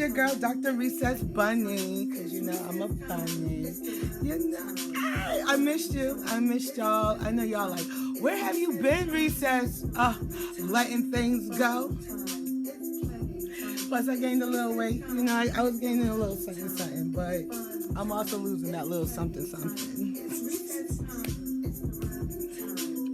your girl, Dr. Recess Bunny, because you know I'm a bunny. You know, I missed you. I missed y'all. I know y'all like, where have you been, Recess? Letting things go. Plus, I gained a little weight. You know, I was gaining a little something, but I'm also losing that little something.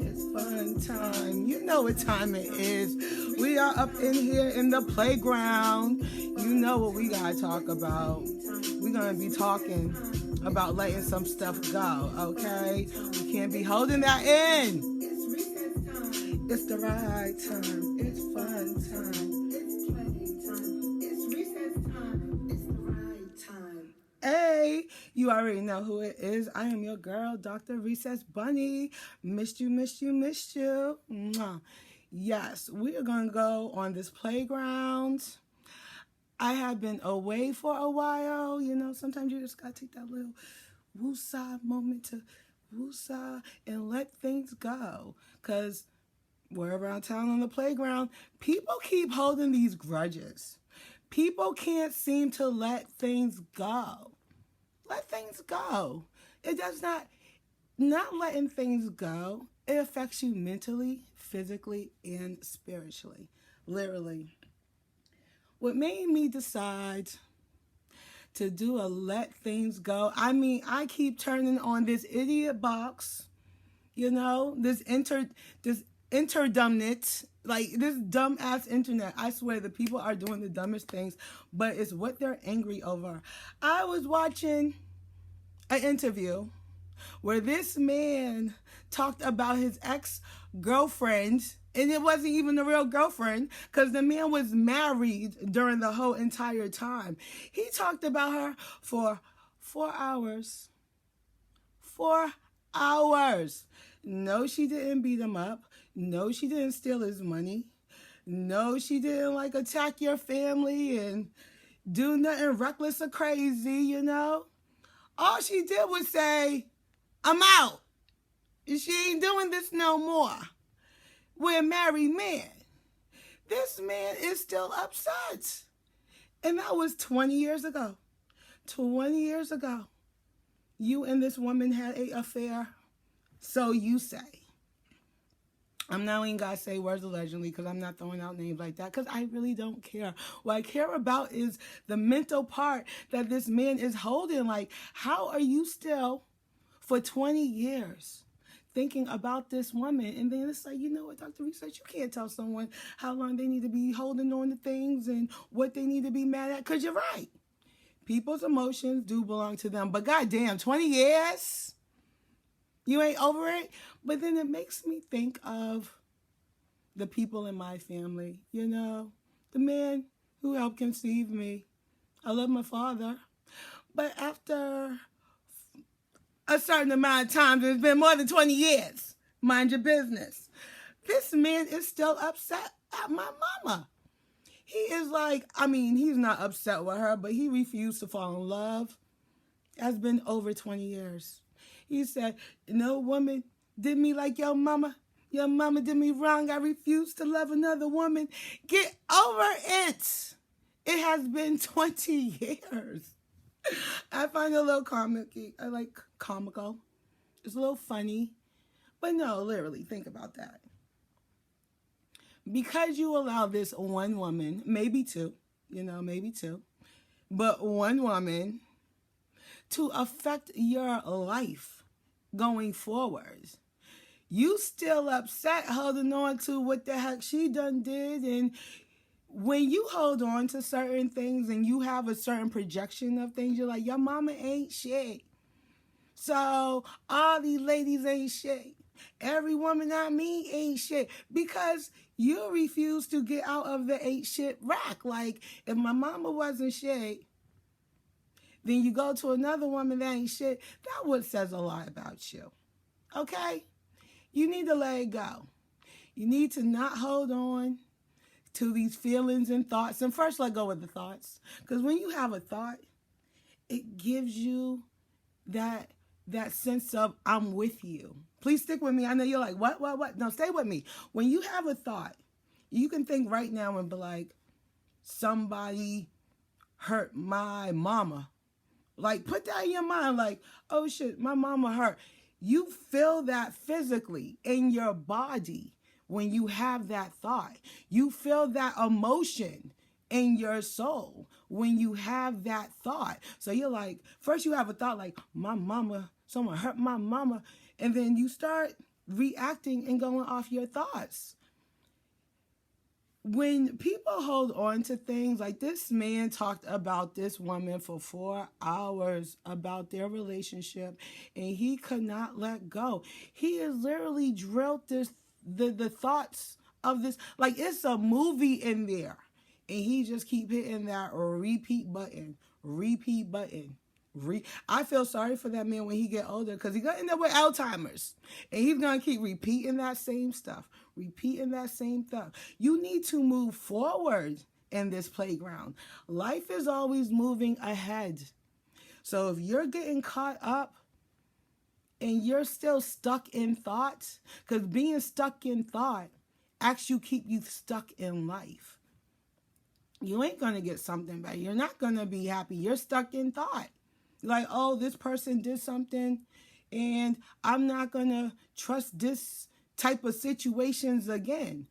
It's fun time. You know what time it is. We are up in here in the playground. You know what we gotta talk about. We're gonna be talking about letting some stuff go, okay? We can't be holding that in. It's the right time. It's fun time. Hey, you already know who it is. I am your girl, Dr. Recess Bunny. Missed you. Mwah. Yes, we are going to go on this playground. I have been away for a while. You know, sometimes you just got to take that little woosah moment to woosah and let things go. Because we're around town on the playground, people keep holding these grudges. People can't seem to let things go. Let things go. It does not letting things go. It affects you mentally, physically, and spiritually. Literally. What made me decide to do a let things go, I mean, I keep turning on this idiot box, you know, this interdumbness, like this dumb ass internet. I swear the people are doing the dumbest things, but it's what they're angry over. I was watching an interview where this man talked about his ex-girlfriend, and it wasn't even a real girlfriend because the man was married during the whole entire time. He talked about her for 4 hours. 4 hours. No, she didn't beat him up. No, she didn't steal his money. No, she didn't like attack your family and do nothing reckless or crazy, you know. All she did was say, I'm out. She ain't doing this no more. We're a married man. This man is still upset. And that was 20 years ago. 20 years ago. You and this woman had an affair. So you say. I'm not even going to say words allegedly because I'm not throwing out names like that because I really don't care. What I care about is the mental part that this man is holding. Like, how are you still, for 20 years, thinking about this woman? And then it's like, you know what, Dr. Research, you can't tell someone how long they need to be holding on to things and what they need to be mad at because you're right. People's emotions do belong to them. But goddamn, 20 years? You ain't over it? But then it makes me think of the people in my family, you know, the man who helped conceive me. I love my father. But after a certain amount of time, it's been more than 20 years, mind your business, this man is still upset at my mama. He is like, I mean, he's not upset with her, but he refused to fall in love. It has been over 20 years. He said, no woman did me like your mama. Your mama did me wrong. I refuse to love another woman. Get over it. It has been 20 years. I find it a little comical. I like comical. It's a little funny. But no, literally, think about that. Because you allow this one woman, maybe two, maybe two, but one woman to affect your life going forward. You still upset holding on to what the heck she done did. And when you hold on to certain things and you have a certain projection of things, you're like, your mama ain't shit. So all these ladies ain't shit. Every woman I meet ain't shit. Because you refuse to get out of the ain't shit rack. Like, if my mama wasn't shit, then you go to another woman that ain't shit. That what says a lot about you. Okay? You need to let it go. You need to not hold on to these feelings and thoughts. And first, let go of the thoughts. Because when you have a thought, it gives you that sense of, I'm with you. Please stick with me. I know you're like, what? No, stay with me. When you have a thought, you can think right now and be like, somebody hurt my mama. Like, put that in your mind, like, oh shit, my mama hurt. You feel that physically in your body when you have that thought. You feel that emotion in your soul when you have that thought. So you're like, first you have a thought like, my mama, someone hurt my mama. And then you start reacting and going off your thoughts. When people hold on to things, like this man talked about this woman for 4 hours about their relationship, and he could not let go. He has literally drilled the thoughts of this, like it's a movie in there, and he just keep hitting that repeat button. I feel sorry for that man when he get older, because he's gonna end up with Alzheimer's, and he's gonna keep repeating that same stuff. You need to move forward in this playground. Life is always moving ahead. So if you're getting caught up and you're still stuck in thoughts, because being stuck in thought actually keep you stuck in life. You ain't gonna get something better. You're not gonna be happy. You're stuck in thought. Like, oh, this person did something and I'm not gonna trust this type of situations again.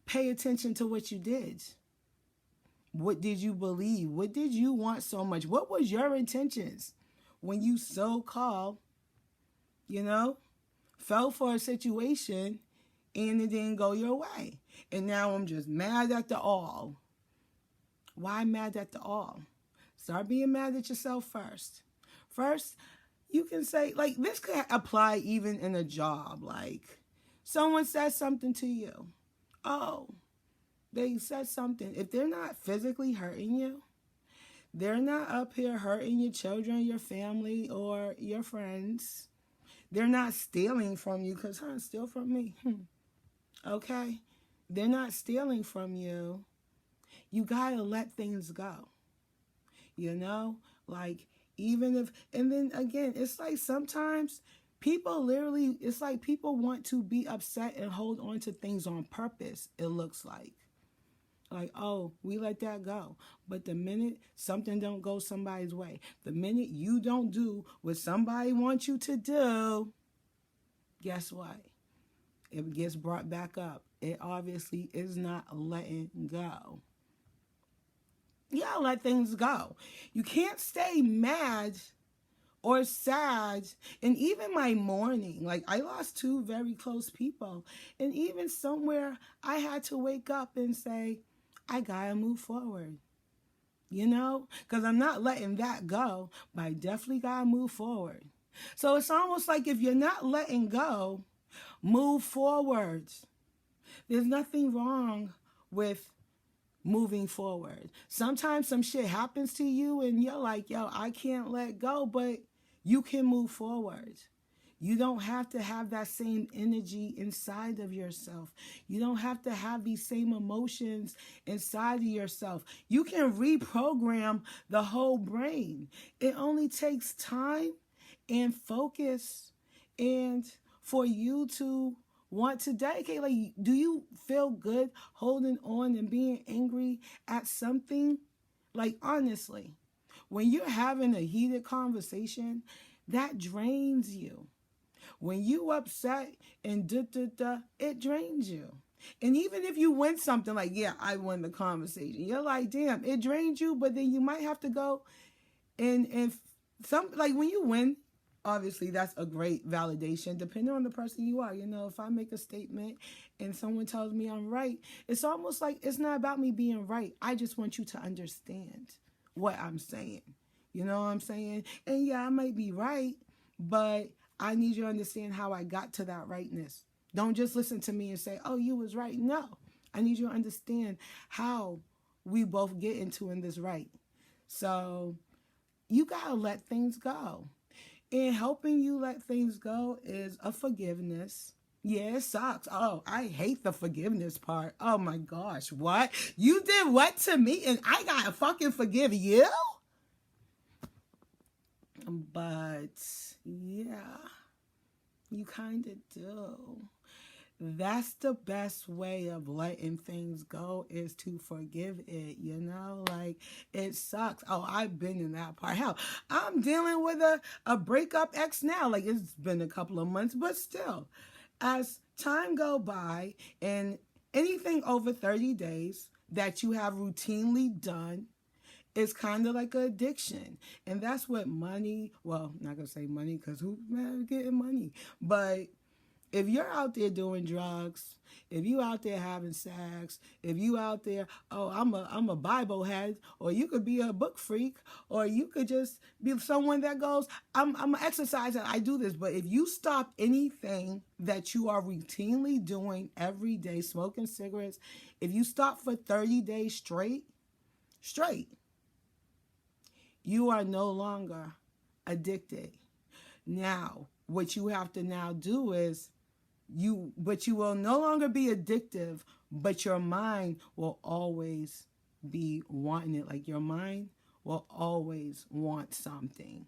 Pay attention to what you did. What did you believe? What did you want so much? What was your intentions when you so-called, fell for a situation and it didn't go your way? And now I'm just mad at the all. Why mad at the all? Start being mad at yourself first. First, you can say, like, this could apply even in a job. Like, someone says something to you. Oh, they said something. If they're not physically hurting you, they're not up here hurting your children, your family, or your friends. They're not stealing from you, because, steal from me. Okay? They're not stealing from you. You gotta let things go. Like, even if, and then again, it's like sometimes people it's like people want to be upset and hold on to things on purpose, it looks like. Like, oh, we let that go. But the minute something don't go somebody's way, the minute you don't do what somebody wants you to do, guess what? It gets brought back up. It obviously is not letting go. You gotta let things go. You can't stay mad or sad. And even my mourning, like, I lost 2 very close people. And even somewhere I had to wake up and say, I gotta move forward. Because I'm not letting that go, but I definitely gotta move forward. So it's almost like if you're not letting go, move forward. There's nothing wrong with moving forward. Sometimes some shit happens to you and you're like, yo, I can't let go, but you can move forward. You don't have to have that same energy inside of yourself. You don't have to have these same emotions inside of yourself. You can reprogram the whole brain. It only takes time and focus, and for you to want to dedicate. Like, do you feel good holding on and being angry at something? Like, honestly, when you're having a heated conversation, that drains you. When you upset and it drains you. And even if you win something, like, yeah, I won the conversation, you're like, damn, it drains you. But then you might have to go and some, like, when you win, obviously, that's a great validation, depending on the person you are. If I make a statement and someone tells me I'm right, it's almost like it's not about me being right. I just want you to understand what I'm saying. You know what I'm saying? And yeah, I might be right, but I need you to understand how I got to that rightness. Don't just listen to me and say, oh, you was right. No, I need you to understand how we both get into in this right. So you got to let things go. And helping you let things go is a forgiveness. Yeah, it sucks. Oh, I hate the forgiveness part. Oh my gosh, what? You did what to me and I gotta fucking forgive you? But yeah, you kind of do. that's the best way of letting things go, is to forgive it, you know? Like, it sucks. Oh, I've been in that part. Hell, I'm dealing with a breakup ex now. Like, it's been a couple of months, but still, as time go by and anything over 30 days that you have routinely done, it's kind of like an addiction. And that's what money, well, I'm not going to say money because who's getting money? But if you're out there doing drugs, if you out there having sex, if you out there, oh, I'm a Bible head, or you could be a book freak, or you could just be someone that goes, I'm an exerciser, I do this. But if you stop anything that you are routinely doing every day, smoking cigarettes, if you stop for 30 days straight, you are no longer addicted. Now, what you have to now do is you will no longer be addictive, but your mind will always be wanting it. Like, your mind will always want something.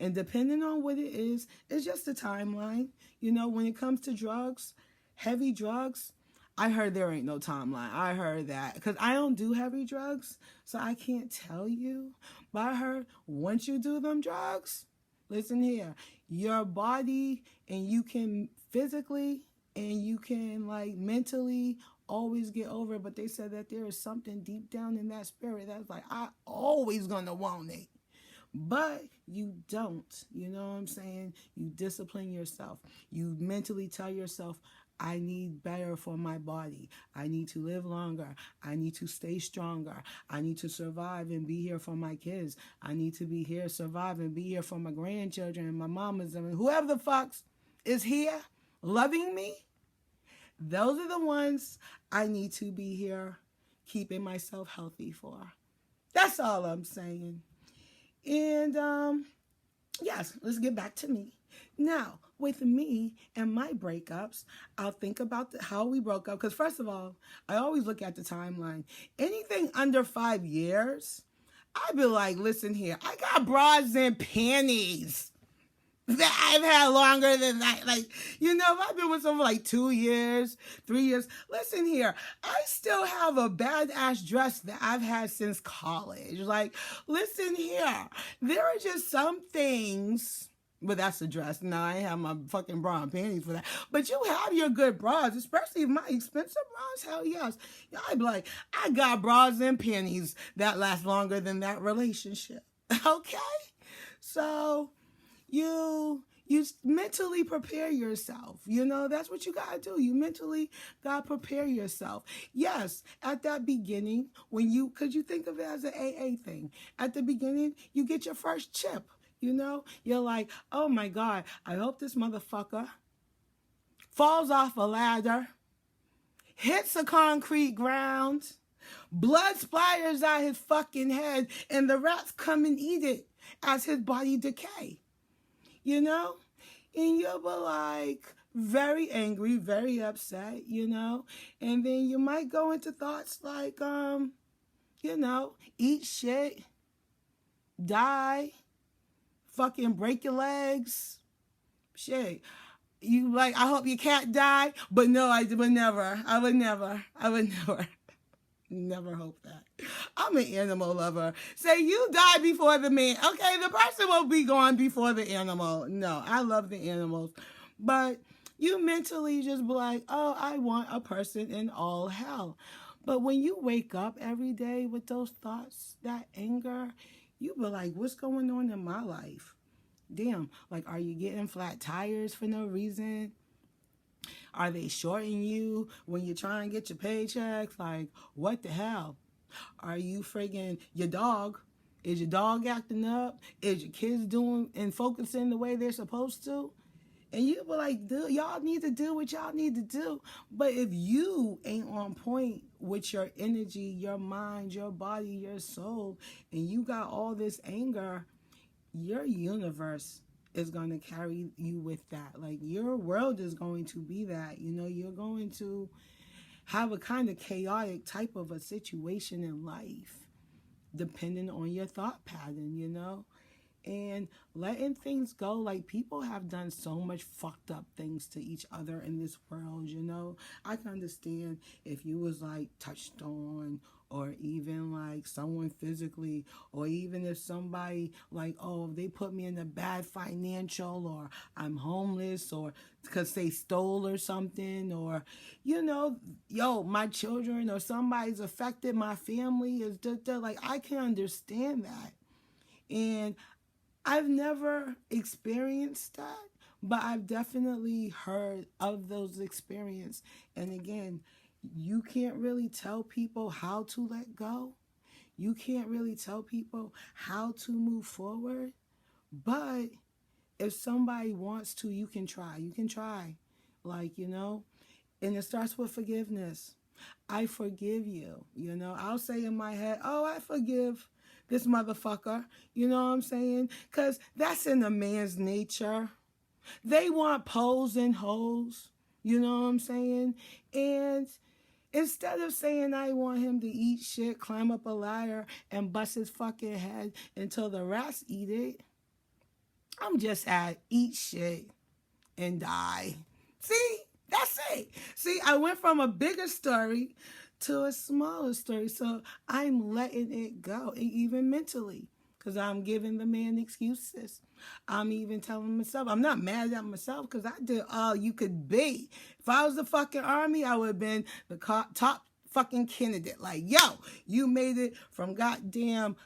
And depending on what it is, it's just a timeline. You know, when it comes to drugs, heavy drugs, I heard there ain't no timeline. I heard that because I don't do heavy drugs, so I can't tell you. But I heard once you do them drugs, listen here, your body, and you can physically and you can like mentally always get over it. But they said that there is something deep down in that spirit that's like, I always gonna want it. But you don't, you know what I'm saying? You discipline yourself. You mentally tell yourself, I need better for my body. I need to live longer. I need to stay stronger. I need to survive and be here for my kids. I need to be here, survive, and be here for my grandchildren and my mamas and whoever the fucks is here loving me. Those are the ones I need to be here keeping myself healthy for. That's all I'm saying. And yes, let's get back to me. Now, with me and my breakups, I'll think about how we broke up. Because first of all, I always look at the timeline. Anything under 5 years, I'd be like, listen here, I got bras and panties that I've had longer than that. Like, you know, if I've been with someone for like 2 years, 3 years, listen here, I still have a badass dress that I've had since college. Like, listen here, there are just some things. But that's a dress. No, I ain't have my fucking bra and panties for that. But you have your good bras, especially my expensive bras. Hell yes. I'd be like, I got bras and panties that last longer than that relationship. Okay? So you mentally prepare yourself. You know, that's what you gotta do. You mentally gotta prepare yourself. Yes, at that beginning, because you think of it as an AA thing. At the beginning, you get your first chip. You know, you're like, oh my God, I hope this motherfucker falls off a ladder, hits a concrete ground, blood splatters out his fucking head, and the rats come and eat it as his body decay. You know? And you'll be like very angry, very upset, you know? And then you might go into thoughts like, you know, eat shit, die, fucking break your legs. Shit. You like, I hope your cat died. But no, I would never. Never hope that. I'm an animal lover. Say you die before the man. Okay, the person will be gone before the animal. No, I love the animals. But you mentally just be like, oh, I want a person in all hell. But when you wake up every day with those thoughts, that anger, you be like, what's going on in my life? Damn, like, are you getting flat tires for no reason? Are they shorting you when you're trying to get your paychecks? Like, what the hell? Are you friggin' your dog? Is your dog acting up? Is your kids doing and focusing the way they're supposed to? And you be like, dude, y'all need to do what y'all need to do. But if you ain't on point with your energy, your mind, your body, your soul, and you got all this anger, your universe is going to carry you with that. Like, your world is going to be that. You know, you're going to have a kind of chaotic type of a situation in life, depending on your thought pattern, you know. and letting things go. Like, people have done so much fucked up things to each other in this world, you know. I can understand if you was like touched on, or even like someone physically, or even if somebody like, oh, they put me in a bad financial, or I'm homeless, or because they stole or something, or, you know, yo, my children or somebody's affected, my family is like, I can understand that. And I've never experienced that, but I've definitely heard of those experiences. And again, you can't really tell people how to let go. You can't really tell people how to move forward. But if somebody wants to, you can try. You can try. Like, you know, and it starts with forgiveness. I forgive you. You know, I'll say in my head, oh, I forgive this motherfucker. You know what I'm saying? Because that's in a man's nature. They want poles and holes. You know what I'm saying? And instead of saying I want him to eat shit, climb up a ladder, and bust his fucking head until the rats eat it, I'm just at eat shit and die. See? That's it. See, I went from a bigger story to a smaller story. So I'm letting it go, even mentally, because I'm giving the man excuses. I'm even telling myself, I'm not mad at myself because I did all you could be. If I was the fucking army, I would have been the top fucking candidate. Like, yo, you made it from goddamn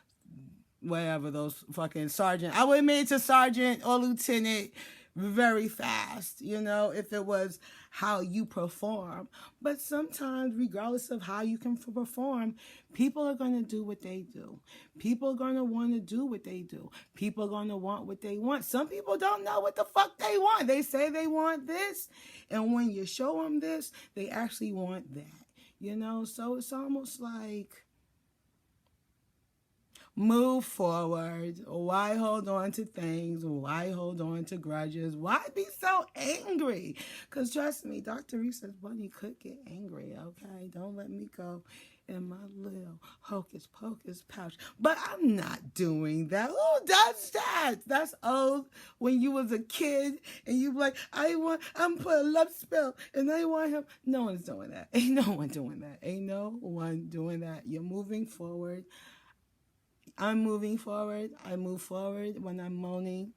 whatever those fucking sergeant. I would have made it to sergeant or lieutenant very fast, you know, if it was how you perform. But sometimes, regardless of how you can perform, people are going to do what they do. People are going to want to do what they do. People are going to want what they want. Some people don't know what the fuck they want. They say they want this, and when you show them this, they actually want that, you know. So it's almost like, move forward. Why hold on to things? Why hold on to grudges? Why be so angry? Because trust me, Dr. Reese's bunny could get angry, okay? Don't let me go in my little hocus pocus pouch. But I'm not doing that. Who does that? That's old. When you was a kid and you like, I'm put a love spell and I want him. No one's doing that. Ain't no one doing that. Ain't no one doing that. You're moving forward. I'm moving forward. I move forward when I'm moaning.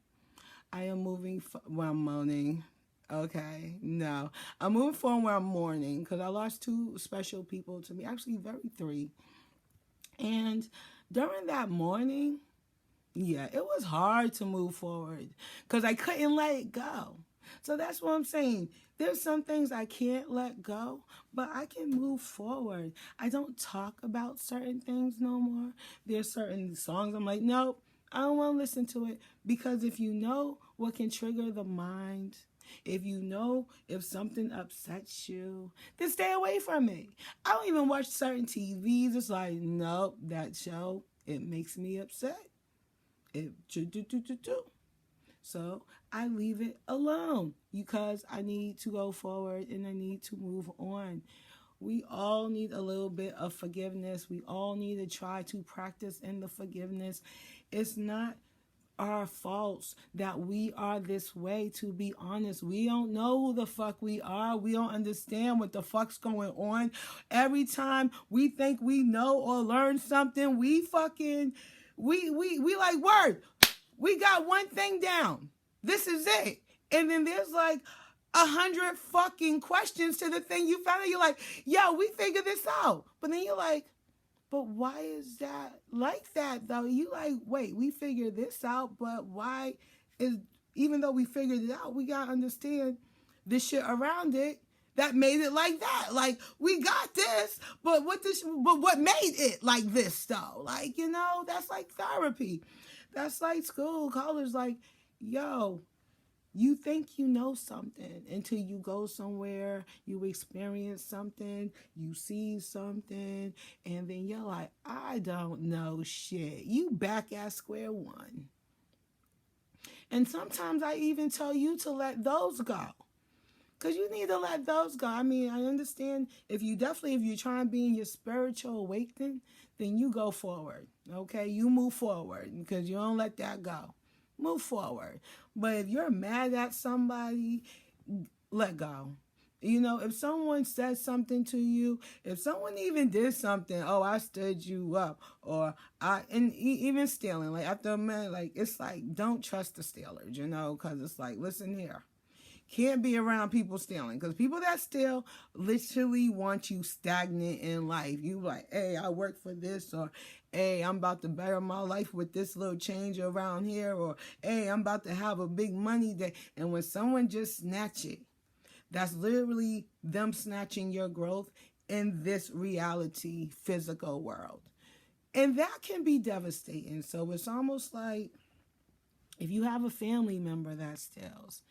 I am moving when I'm moaning. Okay, no. I'm moving forward when I'm mourning because I lost two special people to me. Actually, three. And during that mourning, yeah, it was hard to move forward because I couldn't let it go. So that's what I'm saying. There's some things I can't let go, but I can move forward. I don't talk about certain things no more. There's certain songs I'm like, nope, I don't want to listen to it. Because if you know what can trigger the mind, if you know if something upsets you, then stay away from it. I don't even watch certain TVs. It's like, nope, that show, it makes me upset. So I leave it alone because I need to go forward and I need to move on. We all need a little bit of forgiveness. We all need to try to practice in the forgiveness. It's not our faults that we are this way, to be honest. We don't know who the fuck we are. We don't understand what the fuck's going on. Every time we think we know or learn something, we like, word, we got one thing down. This is it. And then there's like 100 fucking questions to the thing you found out. You're like, yo, we figured this out. But then you're like, but why is that like that though? You like, wait, we figured this out, but why is, even though we figured it out, we gotta understand the shit around it that made it like that. Like, we got this, but what made it like this though? Like, you know, that's like therapy. That's like school, college. Like, yo, you think you know something until you go somewhere, you experience something, you see something, and then you're like, I don't know shit. You back at square one. And sometimes I even tell you to let those go. Because you need to let those go. I mean, I understand if you're trying to be in your spiritual awakening, then you go forward. Okay? You move forward because you don't let that go. move forward. But if you're mad at somebody, let go. You know, if someone said something to you, if someone even did something, oh, I stood you up, or even stealing, like after a minute, like it's like, don't trust the stealers, you know, because it's like, listen here, can't be around people stealing, because people that steal literally want you stagnant in life. You like, hey, I work for this, or hey, I'm about to better my life with this little change around here, or hey, I'm about to have a big money day. And when someone just snatch it, that's literally them snatching your growth in this reality physical world. And that can be devastating. So it's almost like, if you have a family member that steals,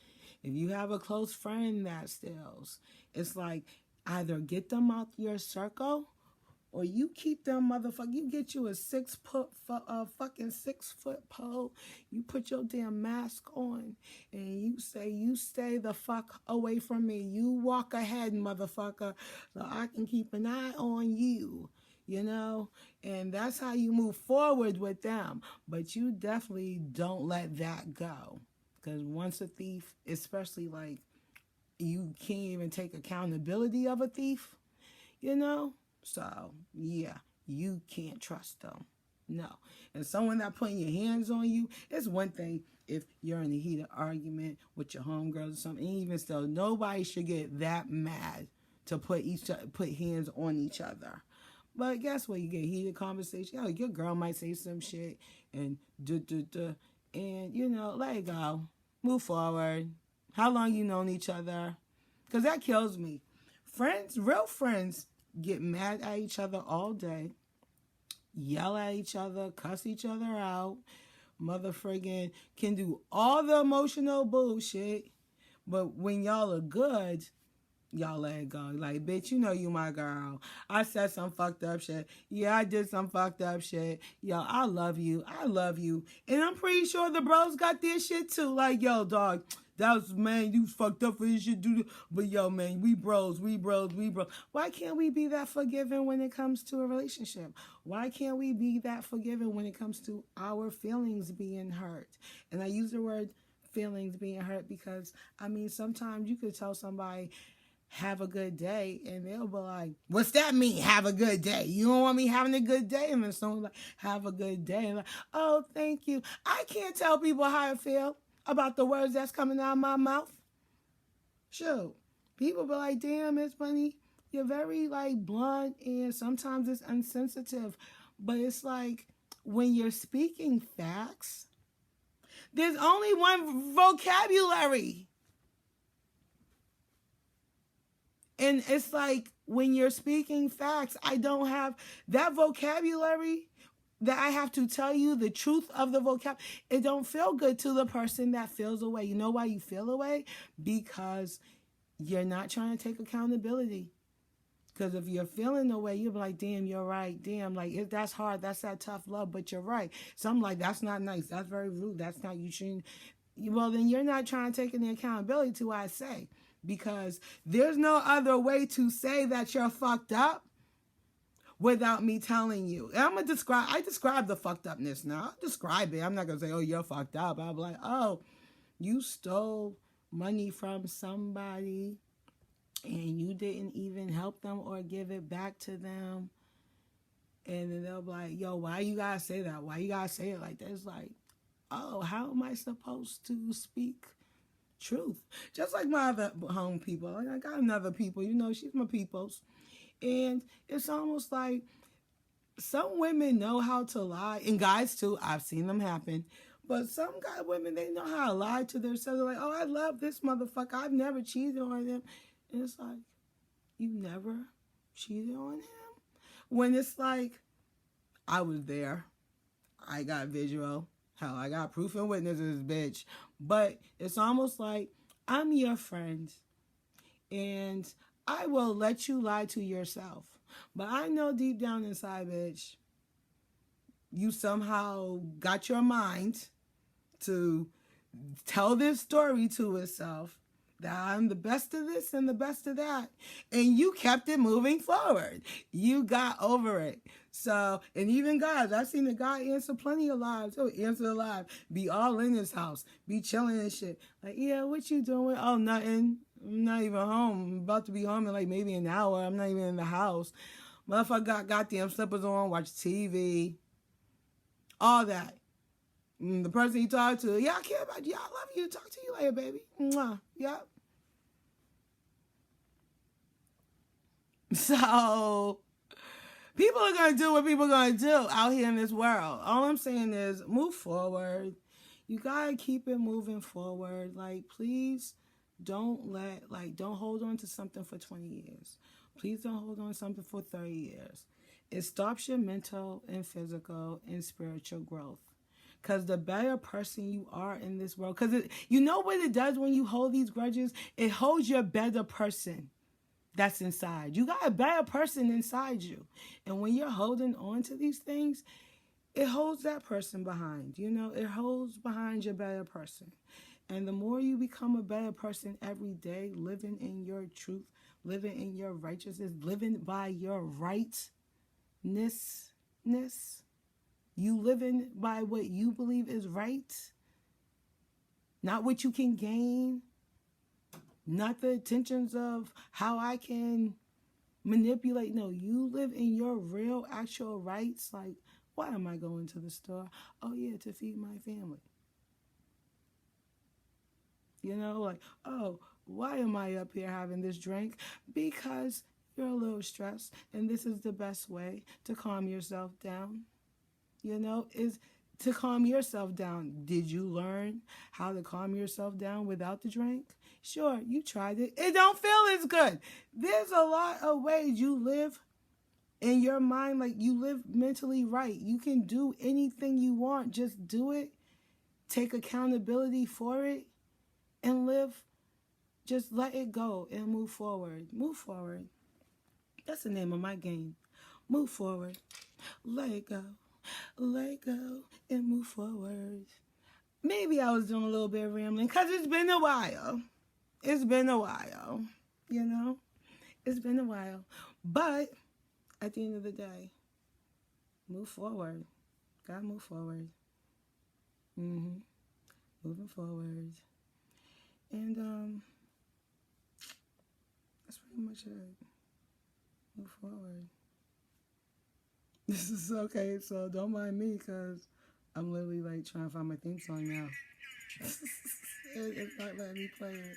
if you have a close friend that steals, it's like, either get them out your circle, or you keep them motherfucker. You get you a fucking 6-foot pole. You put your damn mask on, and you say, you stay the fuck away from me. You walk ahead, motherfucker, so I can keep an eye on you. You know, and that's how you move forward with them. But you definitely don't let that go. Because once a thief, especially like, you can't even take accountability of a thief, you know? So, yeah, you can't trust them. No. And someone that putting your hands on you, it's one thing if you're in a heated argument with your homegirls or something. Even still, nobody should get that mad to put hands on each other. But guess what? You get heated conversation. Oh, your girl might say some shit and and you know, let it go. Move forward. How long you known each other? Because that kills me. Friends, real friends, get mad at each other all day, yell at each other, cuss each other out, mother friggin' can do all the emotional bullshit, but when y'all are good, y'all let it go. Like, bitch, you know you my girl. I said some fucked up shit. Yeah, I did some fucked up shit. Yo, I love you. I love you. And I'm pretty sure the bros got their shit too. Like, yo, dog, that was, man, you fucked up for this shit, dude. But yo, man, we bros. Why can't we be that forgiving when it comes to a relationship? Why can't we be that forgiving when it comes to our feelings being hurt? And I use the word feelings being hurt because, I mean, sometimes you could tell somebody, have a good day, and they'll be like, what's that mean, have a good day? You don't want me having a good day? And then someone's like, have a good day. And like, oh, thank you. I can't tell people how I feel about the words that's coming out of my mouth. Shoot. People be like, damn, Miss Bunny, you're very like blunt, and sometimes it's insensitive. But it's like, when you're speaking facts, there's only one vocabulary. And it's like, when you're speaking facts, I don't have that vocabulary that I have to tell you the truth of the vocab. It don't feel good to the person that feels away. You know why you feel away? Because you're not trying to take accountability. Because if you're feeling away, you'll be like, damn, you're right. Damn, like, that's hard. That's that tough love, but you're right. So I'm like, that's not nice. That's very rude. That's not, you shouldn't. Well, then you're not trying to take any accountability to what I say. Because there's no other way to say that you're fucked up without me telling you. And I describe the fucked upness now. I'll describe it. I'm not going to say, oh, you're fucked up. I'll be like, oh, you stole money from somebody and you didn't even help them or give it back to them. And then they'll be like, yo, why you gotta say that? Why you gotta say it like that? It's like, oh, how am I supposed to speak truth? Just like my other home people. Like, I got another people, you know, she's my peoples. And it's almost like, some women know how to lie, and guys too, I've seen them happen. But some women, they know how to lie to themselves. They're like, oh, I love this motherfucker. I've never cheated on him. And it's like, you never cheated on him? When it's like, I was there. I got visual. Hell, I got proof and witnesses, bitch. But it's almost like, I'm your friend, and I will let you lie to yourself. But I know deep down inside, bitch, you somehow got your mind to tell this story to itself I'm the best of this and the best of that. And you kept it moving forward. You got over it. So, and even guys, I've seen the guy answer plenty of lives. He'll answer the live, be all in his house, be chilling and shit. Like, yeah, what you doing? Oh, nothing. I'm not even home. I'm about to be home in like maybe an hour. I'm not even in the house. Motherfucker got goddamn slippers on, watch TV, all that. The person you talk to, yeah, I care about you. I love you. Talk to you later, baby. Mwah. Yep. So people are going to do what people are going to do out here in this world. All I'm saying is move forward. You got to keep it moving forward. Like, please don't hold on to something for 20 years. Please don't hold on to something for 30 years. It stops your mental and physical and spiritual growth. Because the better person you are in this world, because you know what it does when you hold these grudges? It holds your better person that's inside. You got a better person inside you. And when you're holding on to these things, it holds that person behind. You know, it holds behind your better person. And the more you become a better person every day, living in your truth, living in your righteousness, living by your rightness, you living by what you believe is right, not what you can gain, not the intentions of how I can manipulate. No, you live in your real, actual rights. Like, why am I going to the store? Oh, yeah, to feed my family. You know, like, oh, why am I up here having this drink? Because you're a little stressed, and this is the best way to calm yourself down. You know, is to calm yourself down. Did you learn how to calm yourself down without the drink? Sure, you tried it. It don't feel as good. There's a lot of ways you live in your mind, like you live mentally right. You can do anything you want. Just do it. Take accountability for it and live. Just let it go and move forward. Move forward. That's the name of my game. Move forward. Let it go. Let go and move forward. Maybe I was doing a little bit of rambling because it's been a while. It's been a while, you know? It's been a while. But at the end of the day, move forward. Gotta move forward. Moving forward. And that's pretty much it. Move forward. This is okay, so don't mind me because I'm literally like trying to find my theme song now. It's not letting me play it.